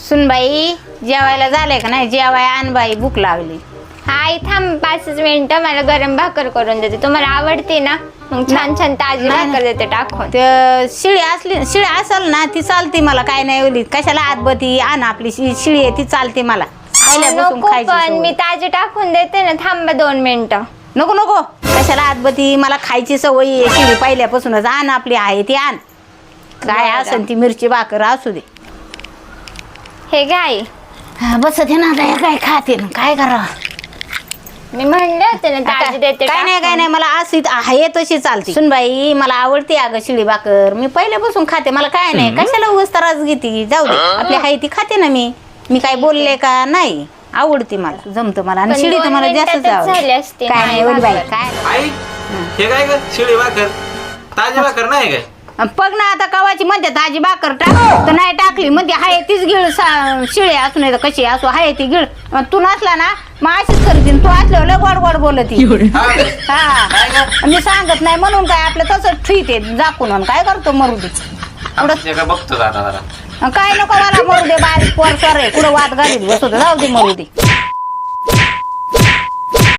सुनबाई जेवायला झालंय का नाही? जेवाय आण बाई, भूक लागली. आई थांब 5 मिनिटं, मला गरम भाकर करून देते. तुम्हाला आवडते ना? मग छान छान ताजी भाकर देते टाकून. शिळी असेल ना ती चालते मला, काय नाही ओली. कशाला आतबती आण, आपली शिळी आहे ती चालते मला. नको पण मी ताजी टाकून देते ना. थांबा 2 मिनिटं. नको नको, कशाला आतबती, मला खायची सवय आहे शिळी पहिल्यापासूनच. आण आपली आहे ती आण. काय असेल ती मिरची भाकर असू दे. हे काय बस ते ना काय खाते ना, काय करा. मी म्हणले होते ना ताजी देते. काय नाही मला अशी आहे तशी चालते. सुनबाई मला आवडते अगं शिळी भाकर, मी पहिल्यापासून खाते. मला काय नाही, कशाला उगाच त्रास घेते. जाऊ दे, आपली आहे ती खाते ना. मी काय बोलले का नाही? आवडते मला, जमत मला. आणि शिळी तर मला जास्त आवडते. काय नाही ओली बाई, काय आई हे काय ग शिळी भाकर? ताजी भाकर नाही काय? बघ ना आता कवाची म्हणते ताजी भाकर टाक, तर नाही टाकली म्हणते हाय तीच गिळ. शिळे असू नाही तर कशी असू हाय ती गिळ. तू नसला ना मग अशीच करते. तू असल्यावर लय गोड गोड बोलती. हा मी सांगत नाही म्हणून काय आपलं तसंच ठीक आहे जाकून. काय करतो मरू दे बघतो काय नको मला मरू दे. बारीक पोर सर आहे कुठं वाद घालीत बसतो. जाऊ दे मरू दे.